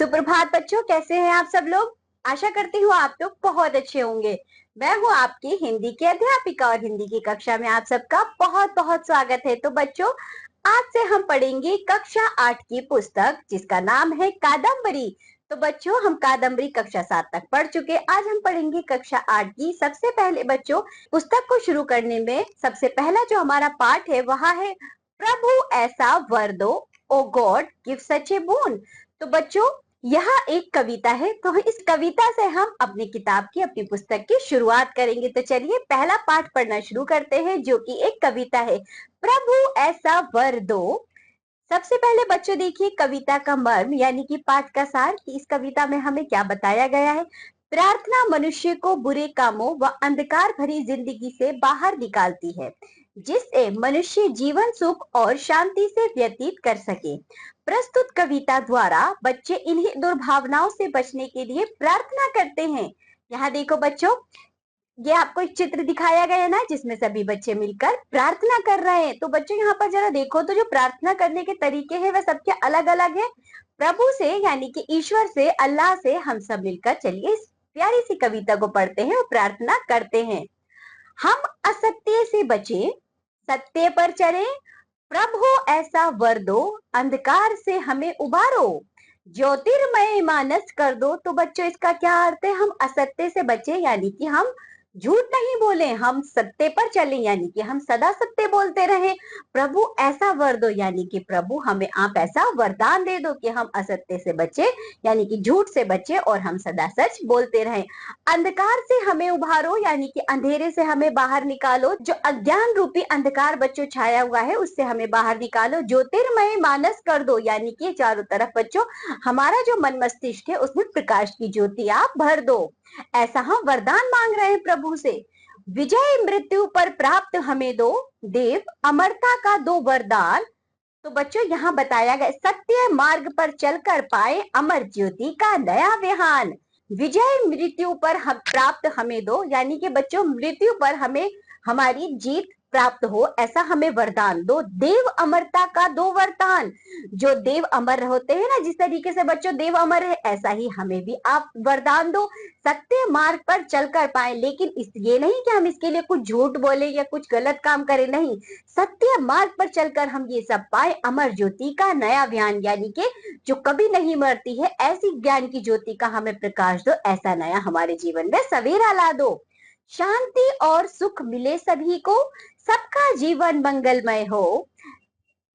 सुप्रभात बच्चों, कैसे हैं आप सब लोग। आशा करती हूँ आप लोग बहुत अच्छे होंगे। मैं हूँ आपकी हिंदी की अध्यापिका और हिंदी की कक्षा में आप सबका बहुत बहुत स्वागत है। तो बच्चों, आज से हम पढ़ेंगे कक्षा 8 की पुस्तक जिसका नाम है कादम्बरी। तो बच्चों, हम कादम्बरी कक्षा 7 तक पढ़ चुके, आज हम पढ़ेंगे कक्षा 8 की। सबसे पहले बच्चों, पुस्तक को शुरू करने में सबसे पहला जो हमारा पाठ है वह है प्रभु ऐसा वर दो, ओ गॉड गिव सच ए बून। तो बच्चों, यह एक कविता है, तो इस कविता से हम अपनी किताब की, अपनी पुस्तक की शुरुआत करेंगे। तो चलिए पहला पाठ पढ़ना शुरू करते हैं जो कि एक कविता है, प्रभु ऐसा वर दो। सबसे पहले बच्चों देखिए कविता का मर्म यानी कि पाठ का सार कि इस कविता में हमें क्या बताया गया है। प्रार्थना मनुष्य को बुरे कामों व अंधकार भरी जिंदगी से बाहर निकालती है, जिससे मनुष्य जीवन सुख और शांति से व्यतीत कर सके। प्रस्तुत कविता द्वारा बच्चे इन्हीं दुर्भावनाओं से बचने के लिए प्रार्थना करते हैं। यहाँ देखो बच्चों, ये आपको एक चित्र दिखाया गया है ना, जिसमें सभी बच्चे मिलकर प्रार्थना कर रहे हैं। तो बच्चों यहाँ पर जरा देखो तो जो प्रार्थना करने के तरीके हैं वह सबके अलग अलग है। प्रभु से यानी कि ईश्वर से, अल्लाह से हम सब मिलकर चलिए इस प्यारी सी कविता को पढ़ते हैं और प्रार्थना करते हैं। हम असत्य से बचे, सत्य पर चले, प्रभु ऐसा वर दो, अंधकार से हमें उबारो, ज्योतिर्मय मानस कर दो। तो बच्चों इसका क्या अर्थ है, हम असत्य से बचे यानी कि हम झूठ नहीं बोले, हम सत्य पर चले यानी कि हम सदा सत्य बोलते रहे। प्रभु ऐसा वर दो यानी कि प्रभु हमें आप ऐसा वरदान दे दो कि हम असत्य से बचे यानी कि झूठ से बचे और हम सदा सच बोलते रहे। अंधकार से हमें उभारो यानी कि अंधेरे से हमें बाहर निकालो, जो अज्ञान रूपी अंधकार बच्चों छाया हुआ है उससे हमें बाहर निकालो। ज्योतिर्मय मानस कर दो यानी कि चारों तरफ बच्चों हमारा जो मन मस्तिष्क है उसमें प्रकाश की ज्योति आप भर दो। ऐसा हम वरदान मांग रहे हैं प्रभु से। विजय मृत्यु पर प्राप्त हमें दो, देव अमरता का दो वरदान। तो बच्चों यहाँ बताया गया सत्य मार्ग पर चलकर पाए अमर ज्योति का नया विहान। विजय मृत्यु पर हम प्राप्त हमें दो यानी कि बच्चों मृत्यु पर हमें हमारी जीत प्राप्त हो, ऐसा हमें वरदान दो। देव अमरता का दो वरदान, जो देव अमर होते हैं ना, जिस तरीके से बच्चों देव अमर है ऐसा ही हमें भी आप वरदान दो। सत्य मार्ग पर चलकर पाए, लेकिन ये नहीं कि हम इसके लिए कुछ झूठ बोले या कुछ गलत काम करें, नहीं, सत्य मार्ग पर चलकर हम ये सब पाए। अमर ज्योति का नया ज्ञान यानी कि जो कभी नहीं मरती है, ऐसी ज्ञान की ज्योति का हमें प्रकाश दो, ऐसा नया हमारे जीवन में सवेरा ला दो। शांति और सुख मिले सभी को, सबका जीवन मंगलमय हो,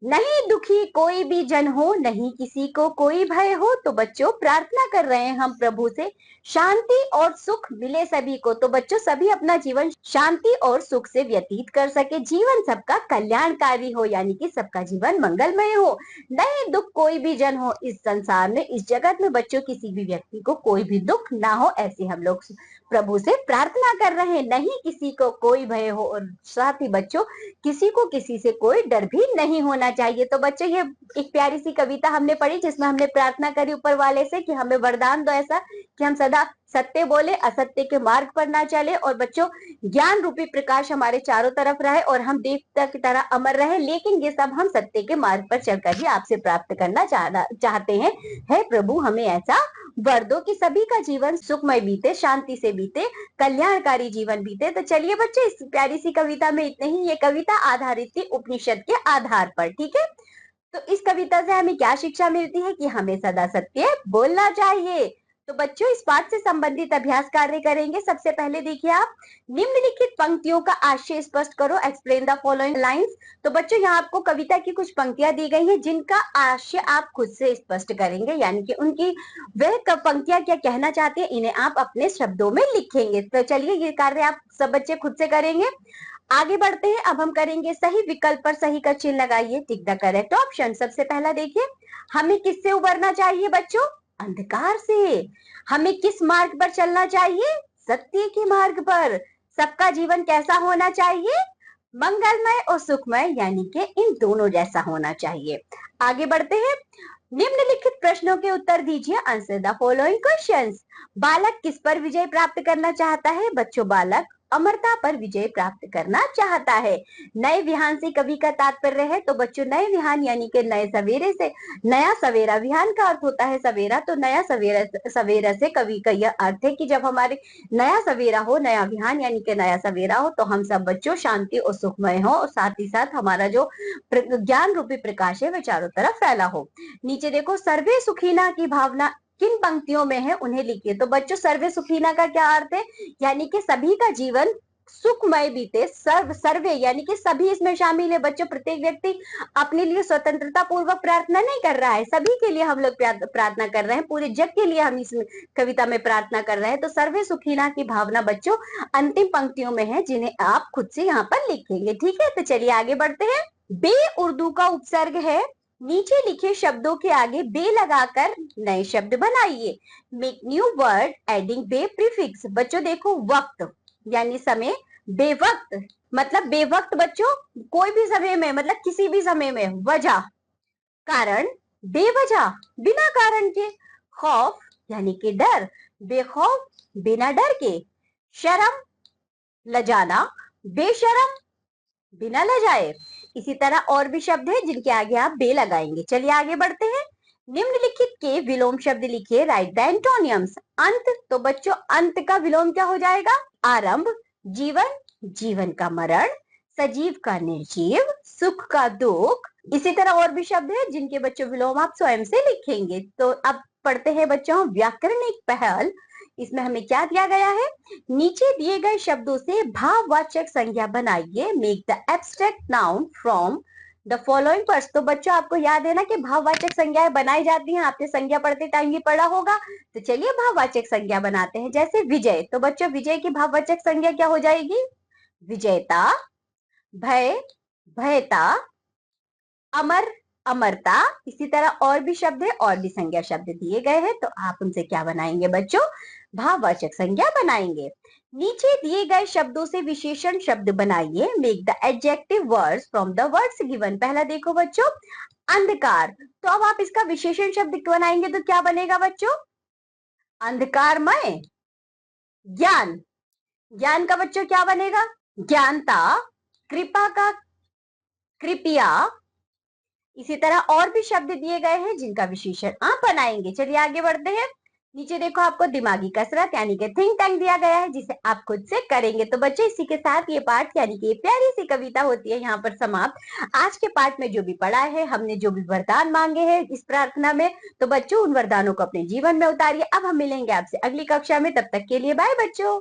नहीं दुखी कोई भी जन हो, नहीं किसी को कोई भय हो। तो बच्चों प्रार्थना कर रहे हैं हम प्रभु से, शांति और सुख मिले सभी को। तो बच्चों सभी अपना जीवन शांति और सुख से व्यतीत कर सके, जीवन सबका कल्याणकारी हो यानी कि सबका जीवन मंगलमय हो। नहीं दुख कोई भी जन हो, इस संसार में, इस जगत में बच्चों किसी भी व्यक्ति को कोई भी दुख ना हो, ऐसे हम लोग प्रभु से प्रार्थना कर रहे हैं। नहीं किसी को कोई भय हो, और साथ ही बच्चों किसी को किसी से कोई डर भी नहीं होना चाहिए। तो बच्चों ये एक प्यारी सी कविता हमने पढ़ी जिसमें हमने प्रार्थना करी ऊपर वाले से कि हमें वरदान दो ऐसा कि हम सदा सत्य बोले, असत्य के मार्ग पर ना चले, और बच्चों ज्ञान रूपी प्रकाश हमारे चारों तरफ रहे और हम देवता की तरह अमर रहे। लेकिन ये सब हम सत्य के मार्ग पर चलकर ही आपसे प्राप्त करना चाहते हैं। हे प्रभु हमें ऐसा वर दो कि सभी का जीवन सुखमय बीते, शांति से बीते, कल्याणकारी जीवन बीते। तो चलिए बच्चे इस प्यारी सी कविता में इतने ही। ये कविता आधारित थी उपनिषद के आधार पर, ठीक है। तो इस कविता से हमें क्या शिक्षा मिलती है कि हमें सदा सत्य बोलना चाहिए। तो बच्चों इस पाठ से संबंधित अभ्यास कार्य करेंगे। सबसे पहले देखिए आप निम्नलिखित पंक्तियों का आशय स्पष्ट करो, एक्सप्लेन द फॉलोइंग लाइंस। तो बच्चों यहाँ आपको कविता की कुछ पंक्तियां दी गई हैं जिनका आशय आप खुद से स्पष्ट करेंगे, यानी कि उनकी वह पंक्तियां क्या कहना चाहती है इन्हें आप अपने शब्दों में लिखेंगे। तो चलिए ये कार्य आप सब बच्चे खुद से करेंगे। आगे बढ़ते हैं, अब हम करेंगे सही विकल्प पर सही का चिन्ह लगाइए, टिक द करेक्ट ऑप्शन। सबसे पहला देखिए, हमें किससे उबरना चाहिए बच्चों, अंधकार से। हमें किस मार्ग पर चलना चाहिए, सत्य के मार्ग पर। सबका जीवन कैसा होना चाहिए, मंगलमय और सुखमय, यानी कि इन दोनों जैसा होना चाहिए। आगे बढ़ते हैं, निम्नलिखित प्रश्नों के उत्तर दीजिए, आंसर द फॉलोइंग क्वेश्चंस। बालक किस पर विजय प्राप्त करना चाहता है बच्चों, बालक अमरता पर विजय प्राप्त करना चाहता है। नए विहान से कवि का तात्पर्य है, तो बच्चों नए विहान यानी कि नए सवेरे से, नया सवेरा, विहान का अर्थ होता है सवेरा, तो नया सवेरा, सवेरा से कवि का यह अर्थ है कि जब हमारे नया सवेरा हो, नया विहान यानी कि नया सवेरा हो, तो हम सब बच्चों शांति और सुखमय हो, और साथ ही साथ हमारा जो ज्ञान रूपी प्रकाश है वह चारों तरफ फैला हो। नीचे देखो, सर्वे सुखीना की भावना किन पंक्तियों में है उन्हें लिखिए। तो बच्चों सर्वे सुखीना का क्या अर्थ है, यानी कि सभी का जीवन सुखमय बीते। सर्वे यानी कि सभी इसमें शामिल है बच्चों। प्रत्येक व्यक्ति अपने लिए स्वतंत्रता पूर्वक प्रार्थना नहीं कर रहा है, सभी के लिए हम लोग प्रार्थना कर रहे हैं, पूरे जग के लिए हम इस कविता में प्रार्थना कर रहे हैं। तो सर्वे सुखीना की भावना बच्चों अंतिम पंक्तियों में है, जिन्हें आप खुद से यहाँ पर लिखेंगे। ठीक है, तो चलिए आगे बढ़ते हैं। बे उर्दू का उपसर्ग है। नीचे लिखे शब्दों के आगे बे लगाकर नए शब्द बनाइए। मेक न्यू वर्ड एडिंग बे प्रीफिक्स। बच्चों देखो, वक्त यानी समय, बेवक्त मतलब बेवक्त बच्चों कोई भी समय में, मतलब किसी भी समय में। वजह कारण, बेवजह बिना कारण के। खौफ यानी कि डर, बेखौफ बिना डर के। शर्म लजाना, बेशरम बिना लजाए। इसी तरह और भी शब्द है जिनके आगे आप बे लगाएंगे। चलिए आगे बढ़ते हैं। निम्नलिखित के विलोम शब्द लिखिए, राइट द एंटोनियम्स। अंत, तो बच्चों अंत का विलोम क्या हो जाएगा, आरंभ। जीवन, जीवन का मरण। सजीव का निर्जीव, सुख का दुख। इसी तरह और भी शब्द है जिनके बच्चों विलोम आप स्वयं से लिखेंगे। तो अब पढ़ते हैं बच्चों व्याकरणिक पहल। इसमें हमें क्या दिया गया है, नीचे दिए गए शब्दों से भाववाचक संज्ञा बनाइए। Make the abstract noun from the following words. तो बच्चों आपको याद है ना कि भाववाचक संज्ञाएं बनाई जाती हैं, आपने संज्ञा पढ़ते टाइम भी पढ़ा होगा। तो चलिए भाववाचक संज्ञा बनाते हैं। जैसे विजय, तो बच्चों विजय की भाववाचक संज्ञा क्या हो जाएगी, विजयता। भय, भयता। अमर, अमरता। इसी तरह और भी शब्द है, और भी संज्ञा शब्द दिए गए हैं, तो आप उनसे क्या बनाएंगे बच्चों, भाववाचक संज्ञा बनाएंगे। नीचे दिए गए शब्दों से विशेषण शब्द बनाइए। Make the adjective words from the words given. पहला देखो बच्चों अंधकार, तो अब आप इसका विशेषण शब्द बनाएंगे तो क्या बनेगा बच्चों, अंधकारमय। ज्ञान, ज्ञान का बच्चों क्या बनेगा, ज्ञानता। कृपा का कृपया। इसी तरह और भी शब्द दिए गए हैं जिनका विशेषण आप बनाएंगे। चलिए आगे बढ़ते हैं। नीचे देखो आपको दिमागी कसरत यानी कि थिंक टैंक दिया गया है, जिसे आप खुद से करेंगे। तो बच्चे इसी के साथ ये पाठ यानी कि ये प्यारी सी कविता होती है यहाँ पर समाप्त। आज के पाठ में जो भी पढ़ा है, हमने जो भी वरदान मांगे हैं इस प्रार्थना में, तो बच्चों उन वरदानों को अपने जीवन में उतारिए। अब हम मिलेंगे आपसे अगली कक्षा में, तब तक के लिए बाय बच्चों।